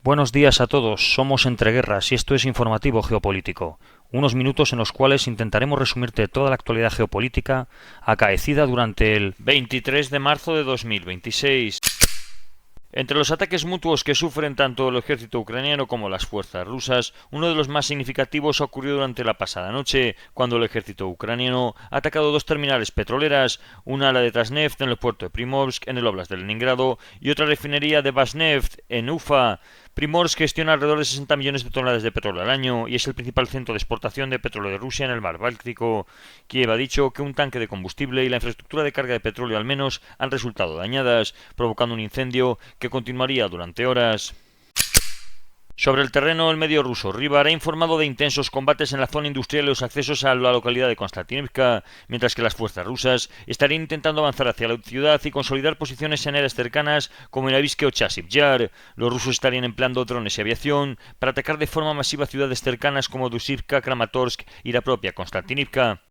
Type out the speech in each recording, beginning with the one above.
Buenos días a todos, somos Entreguerras y esto es Informativo Geopolítico, unos minutos en los cuales intentaremos resumirte toda la actualidad geopolítica acaecida durante el 23 de marzo de 2026. Entre los ataques mutuos que sufren tanto el ejército ucraniano como las fuerzas rusas, uno de los más significativos ha ocurrido durante la pasada noche, cuando el ejército ucraniano ha atacado dos terminales petroleras, una la de Transneft en el puerto de Primorsk, en el óblast de Leningrado, y otra refinería de Basneft en Ufa. Primorsk gestiona alrededor de 60 millones de toneladas de petróleo al año y es el principal centro de exportación de petróleo de Rusia en el mar Báltico. Kiev ha dicho que un tanque de combustible y la infraestructura de carga de petróleo al menos han resultado dañadas, provocando un incendio que continuaría durante horas. Sobre el terreno, el medio ruso Rybar ha informado de intensos combates en la zona industrial y los accesos a la localidad de Konstantinivka, mientras que las fuerzas rusas estarían intentando avanzar hacia la ciudad y consolidar posiciones en áreas cercanas como en Abiske o Chasiv Yar. Los rusos estarían empleando drones y aviación para atacar de forma masiva ciudades cercanas como Dusivka, Kramatorsk y la propia Konstantinivka.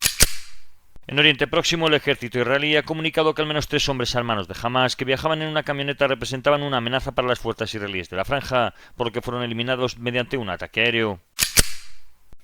En Oriente Próximo, el ejército israelí ha comunicado que al menos 3 hombres armados de Hamas que viajaban en una camioneta representaban una amenaza para las fuerzas israelíes de la franja, por lo que fueron eliminados mediante un ataque aéreo.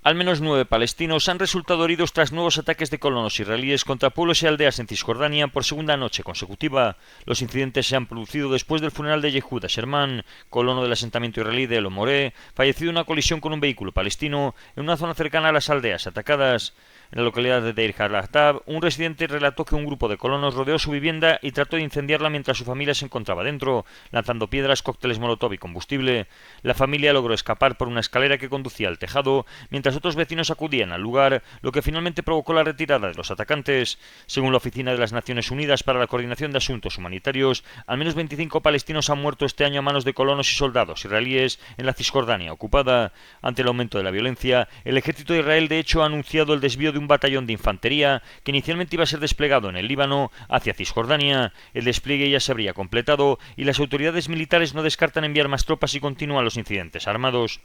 Al menos 9 palestinos han resultado heridos tras nuevos ataques de colonos israelíes contra pueblos y aldeas en Cisjordania por segunda noche consecutiva. Los incidentes se han producido después del funeral de Yehuda Sherman, colono del asentamiento israelí de El Omoré, fallecido en una colisión con un vehículo palestino en una zona cercana a las aldeas atacadas. En la localidad de Deir al-Ahtab, un residente relató que un grupo de colonos rodeó su vivienda y trató de incendiarla mientras su familia se encontraba dentro, lanzando piedras, cócteles molotov y combustible. La familia logró escapar por una escalera que conducía al tejado, mientras otros vecinos acudían al lugar, lo que finalmente provocó la retirada de los atacantes. Según la Oficina de las Naciones Unidas para la Coordinación de Asuntos Humanitarios, al menos 25 palestinos han muerto este año a manos de colonos y soldados israelíes en la Cisjordania ocupada. Ante el aumento de la violencia, el ejército de Israel de hecho ha anunciado el desvío de un batallón de infantería que inicialmente iba a ser desplegado en el Líbano hacia Cisjordania. El despliegue ya se habría completado y las autoridades militares no descartan enviar más tropas y continúan los incidentes armados.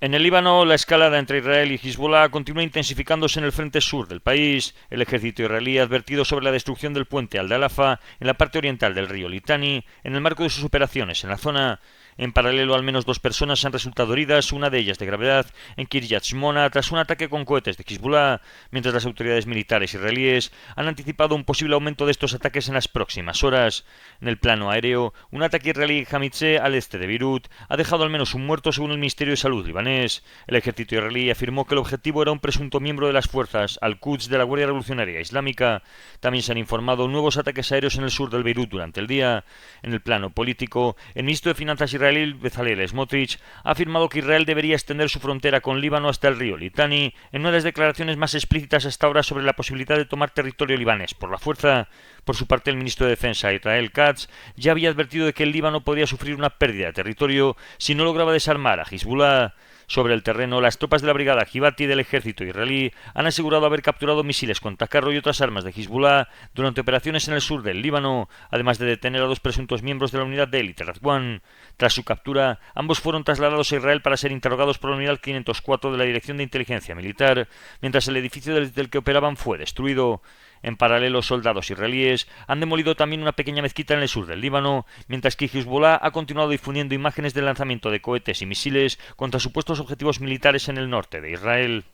En el Líbano, la escalada entre Israel y Hezbollah continúa intensificándose en el frente sur del país. El ejército israelí ha advertido sobre la destrucción del puente Al-Dalafa en la parte oriental del río Litani en el marco de sus operaciones en la zona. En paralelo, al menos 2 personas han resultado heridas, una de ellas de gravedad, en Kiryat Shmona tras un ataque con cohetes de Hezbollah, mientras las autoridades militares israelíes han anticipado un posible aumento de estos ataques en las próximas horas. En el plano aéreo, un ataque israelí en Hamitzeh, al este de Beirut, ha dejado al menos un muerto según el Ministerio de Salud libanés. El ejército israelí afirmó que el objetivo era un presunto miembro de las fuerzas Al-Quds de la Guardia Revolucionaria Islámica. También se han informado nuevos ataques aéreos en el sur del Beirut durante el día. En el plano político, el ministro de Finanzas israelí Bezalel Smotrich ha afirmado que Israel debería extender su frontera con Líbano hasta el río Litani, en una de las declaraciones más explícitas hasta ahora sobre la posibilidad de tomar territorio libanés por la fuerza. Por su parte, el ministro de Defensa Israel Katz ya había advertido de que el Líbano podría sufrir una pérdida de territorio si no lograba desarmar a Hezbollah. Sobre el terreno, las tropas de la brigada Givati del ejército israelí han asegurado haber capturado misiles contra carro y otras armas de Hezbollah durante operaciones en el sur del Líbano, además de detener a 2 presuntos miembros de la unidad de élite Radwan. Tras su captura, ambos fueron trasladados a Israel para ser interrogados por la unidad 504 de la Dirección de Inteligencia Militar, mientras el edificio del que operaban fue destruido. En paralelo, soldados israelíes han demolido también una pequeña mezquita en el sur del Líbano, mientras que Hezbollah ha continuado difundiendo imágenes del lanzamiento de cohetes y misiles contra supuestos objetivos militares en el norte de Israel.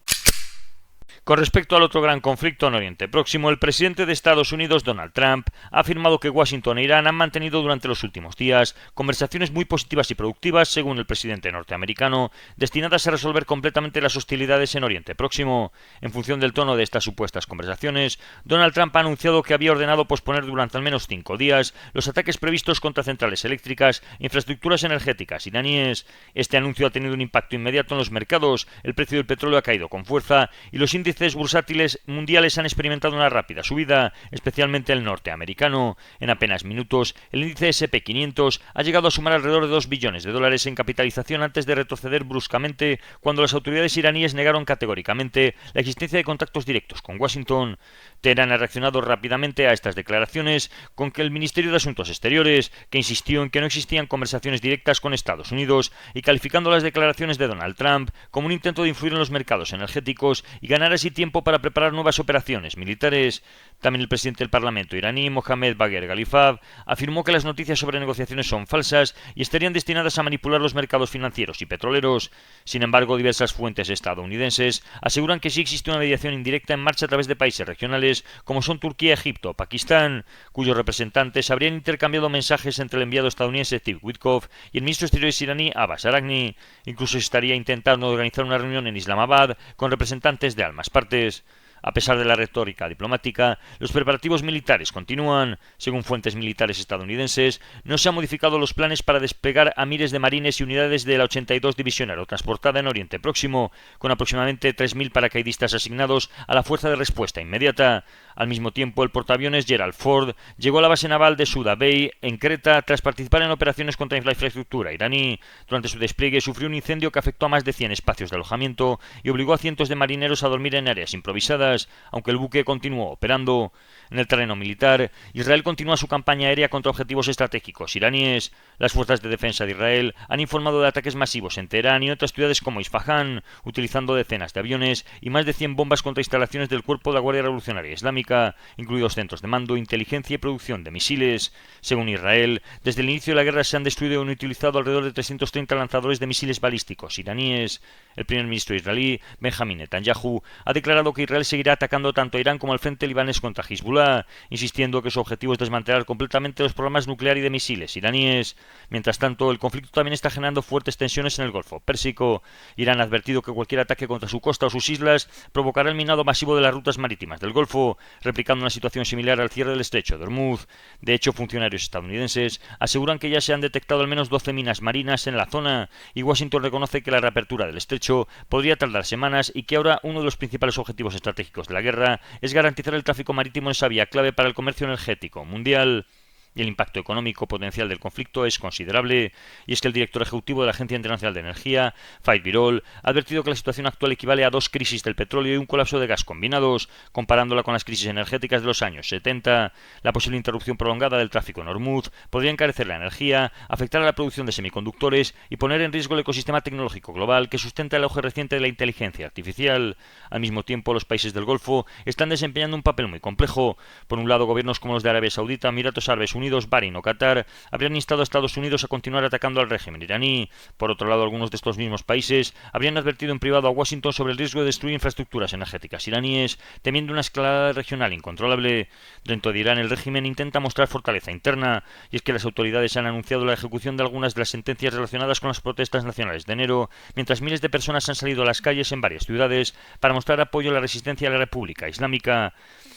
Con respecto al otro gran conflicto en Oriente Próximo, el presidente de Estados Unidos, Donald Trump, ha afirmado que Washington e Irán han mantenido durante los últimos días conversaciones muy positivas y productivas, según el presidente norteamericano, destinadas a resolver completamente las hostilidades en Oriente Próximo. En función del tono de estas supuestas conversaciones, Donald Trump ha anunciado que había ordenado posponer durante al menos 5 días los ataques previstos contra centrales eléctricas e infraestructuras energéticas iraníes. Este anuncio ha tenido un impacto inmediato en los mercados, el precio del petróleo ha caído con fuerza y los índices bursátiles mundiales han experimentado una rápida subida, especialmente el norteamericano. En apenas minutos, el índice S&P 500 ha llegado a sumar alrededor de $2 billones en capitalización antes de retroceder bruscamente cuando las autoridades iraníes negaron categóricamente la existencia de contactos directos con Washington. Teherán ha reaccionado rápidamente a estas declaraciones con que el Ministerio de Asuntos Exteriores, que insistió en que no existían conversaciones directas con Estados Unidos y calificando las declaraciones de Donald Trump como un intento de influir en los mercados energéticos y ganar así tiempo para preparar nuevas operaciones militares. También el presidente del Parlamento iraní, Mohammad Bagher Ghalibaf, afirmó que las noticias sobre negociaciones son falsas y estarían destinadas a manipular los mercados financieros y petroleros. Sin embargo, diversas fuentes estadounidenses aseguran que sí existe una mediación indirecta en marcha a través de países regionales como son Turquía, Egipto o Pakistán, cuyos representantes habrían intercambiado mensajes entre el enviado estadounidense Steve Witkoff y el ministro de Exteriores iraní Abbas Aragni. Incluso se estaría intentando organizar una reunión en Islamabad con representantes de ambas partes. A pesar de la retórica diplomática, los preparativos militares continúan. Según fuentes militares estadounidenses, no se han modificado los planes para desplegar a miles de marines y unidades de la 82 División Aerotransportada en Oriente Próximo, con aproximadamente 3.000 paracaidistas asignados a la Fuerza de Respuesta Inmediata. Al mismo tiempo, el portaaviones Gerald Ford llegó a la base naval de Suda Bay, en Creta, tras participar en operaciones contra la infraestructura iraní. Durante su despliegue sufrió un incendio que afectó a más de 100 espacios de alojamiento y obligó a cientos de marineros a dormir en áreas improvisadas, aunque el buque continuó operando. En el terreno militar, Israel continúa su campaña aérea contra objetivos estratégicos iraníes. Las fuerzas de defensa de Israel han informado de ataques masivos en Teherán y otras ciudades como Isfahán, utilizando decenas de aviones y más de 100 bombas contra instalaciones del Cuerpo de la Guardia Revolucionaria Islámica, incluidos centros de mando, inteligencia y producción de misiles. Según Israel, desde el inicio de la guerra se han destruido y utilizado alrededor de 330 lanzadores de misiles balísticos iraníes. El primer ministro israelí, Benjamin Netanyahu, ha declarado que Israel seguirá atacando tanto a Irán como al frente libanés contra Hezbollah, insistiendo que su objetivo es desmantelar completamente los programas nuclear y de misiles iraníes. Mientras tanto, el conflicto también está generando fuertes tensiones en el Golfo Pérsico. Irán ha advertido que cualquier ataque contra su costa o sus islas provocará el minado masivo de las rutas marítimas del Golfo, replicando una situación similar al cierre del estrecho de Hormuz. De hecho, funcionarios estadounidenses aseguran que ya se han detectado al menos 12 minas marinas en la zona, y Washington reconoce que la reapertura del estrecho podría tardar semanas y que ahora uno de los principales objetivos estratégicos de la guerra es garantizar el tráfico marítimo en esa vía clave para el comercio energético mundial. Y el impacto económico potencial del conflicto es considerable, y es que el director ejecutivo de la Agencia Internacional de Energía, Fatih Birol, ha advertido que la situación actual equivale a 2 crisis del petróleo y un colapso de gas combinados, comparándola con las crisis energéticas de los años 70. La posible interrupción prolongada del tráfico en Hormuz podría encarecer la energía, afectar a la producción de semiconductores y poner en riesgo el ecosistema tecnológico global que sustenta el auge reciente de la inteligencia artificial. Al mismo tiempo, los países del Golfo están desempeñando un papel muy complejo. Por un lado, gobiernos como los de Arabia Saudita, Emiratos Árabes Unidos, Bahrein o Qatar habrían instado a Estados Unidos a continuar atacando al régimen iraní. Por otro lado, algunos de estos mismos países habrían advertido en privado a Washington sobre el riesgo de destruir infraestructuras energéticas iraníes, temiendo una escalada regional incontrolable. Dentro de Irán, el régimen intenta mostrar fortaleza interna, y es que las autoridades han anunciado la ejecución de algunas de las sentencias relacionadas con las protestas nacionales de enero, mientras miles de personas han salido a las calles en varias ciudades para mostrar apoyo a la resistencia a la República Islámica.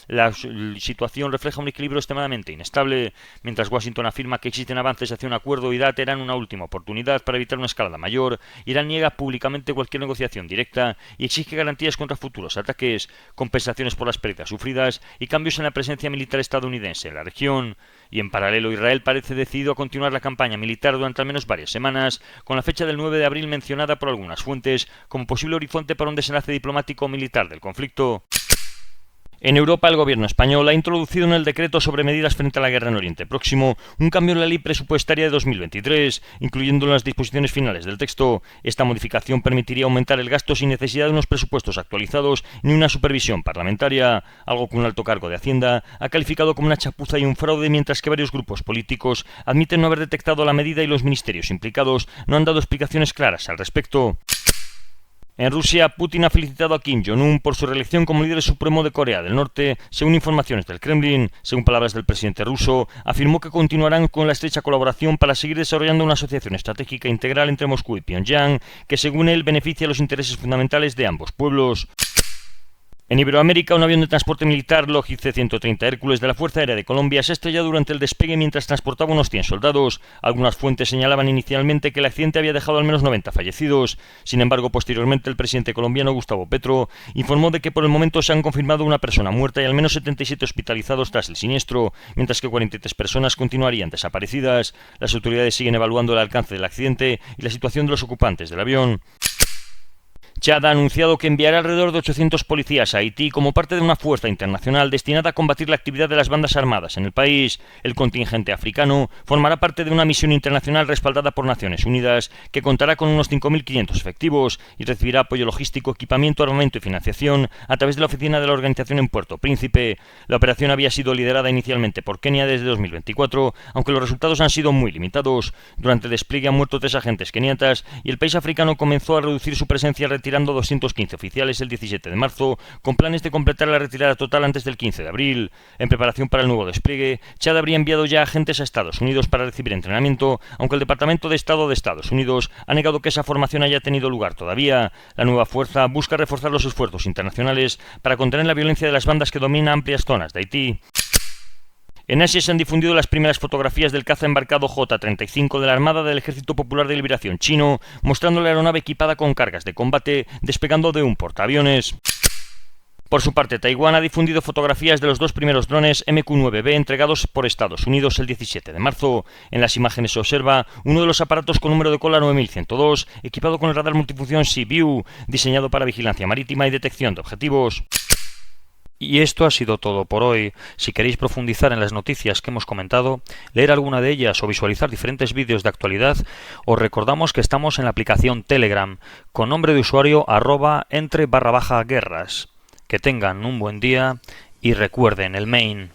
La situación refleja un equilibrio extremadamente inestable. Mientras Washington afirma que existen avances hacia un acuerdo y da a Teherán una última oportunidad para evitar una escalada mayor, Irán niega públicamente cualquier negociación directa y exige garantías contra futuros ataques, compensaciones por las pérdidas sufridas y cambios en la presencia militar estadounidense en la región. Y en paralelo, Israel parece decidido a continuar la campaña militar durante al menos varias semanas, con la fecha del 9 de abril mencionada por algunas fuentes como posible horizonte para un desenlace diplomático o militar del conflicto. En Europa, el gobierno español ha introducido en el decreto sobre medidas frente a la guerra en Oriente Próximo un cambio en la ley presupuestaria de 2023, incluyendo las disposiciones finales del texto. Esta modificación permitiría aumentar el gasto sin necesidad de unos presupuestos actualizados ni una supervisión parlamentaria, algo que un alto cargo de Hacienda ha calificado como una chapuza y un fraude, mientras que varios grupos políticos admiten no haber detectado la medida y los ministerios implicados no han dado explicaciones claras al respecto. En Rusia, Putin ha felicitado a Kim Jong-un por su reelección como líder supremo de Corea del Norte, según informaciones del Kremlin. Según palabras del presidente ruso, afirmó que continuarán con la estrecha colaboración para seguir desarrollando una asociación estratégica integral entre Moscú y Pyongyang, que según él beneficia a los intereses fundamentales de ambos pueblos. En Iberoamérica, un avión de transporte militar Lockheed C-130 Hércules de la Fuerza Aérea de Colombia se ha estrellado durante el despegue mientras transportaba unos 100 soldados. Algunas fuentes señalaban inicialmente que el accidente había dejado al menos 90 fallecidos. Sin embargo, posteriormente el presidente colombiano Gustavo Petro informó de que por el momento se han confirmado una persona muerta y al menos 77 hospitalizados tras el siniestro, mientras que 43 personas continuarían desaparecidas. Las autoridades siguen evaluando el alcance del accidente y la situación de los ocupantes del avión. Chad ha anunciado que enviará alrededor de 800 policías a Haití como parte de una fuerza internacional destinada a combatir la actividad de las bandas armadas en el país. El contingente africano formará parte de una misión internacional respaldada por Naciones Unidas que contará con unos 5.500 efectivos y recibirá apoyo logístico, equipamiento, armamento y financiación a través de la oficina de la organización en Puerto Príncipe. La operación había sido liderada inicialmente por Kenia desde 2024, aunque los resultados han sido muy limitados. Durante el despliegue han muerto 3 agentes keniatas y el país africano comenzó a reducir su presencia retirando 215 oficiales el 17 de marzo, con planes de completar la retirada total antes del 15 de abril. En preparación para el nuevo despliegue, Chad habría enviado ya agentes a Estados Unidos para recibir entrenamiento, aunque el Departamento de Estado de Estados Unidos ha negado que esa formación haya tenido lugar todavía. La nueva fuerza busca reforzar los esfuerzos internacionales para contener la violencia de las bandas que dominan amplias zonas de Haití. En Asia se han difundido las primeras fotografías del caza embarcado J-35 de la Armada del Ejército Popular de Liberación chino, mostrando la aeronave equipada con cargas de combate despegando de un portaaviones. Por su parte, Taiwán ha difundido fotografías de los 2 primeros drones MQ-9B entregados por Estados Unidos el 17 de marzo. En las imágenes se observa uno de los aparatos con número de cola 9102, equipado con el radar multifunción Sea-View, diseñado para vigilancia marítima y detección de objetivos. Y esto ha sido todo por hoy. Si queréis profundizar en las noticias que hemos comentado, leer alguna de ellas o visualizar diferentes vídeos de actualidad, os recordamos que estamos en la aplicación Telegram, con nombre de usuario @entre_guerras. Que tengan un buen día y recuerden el main.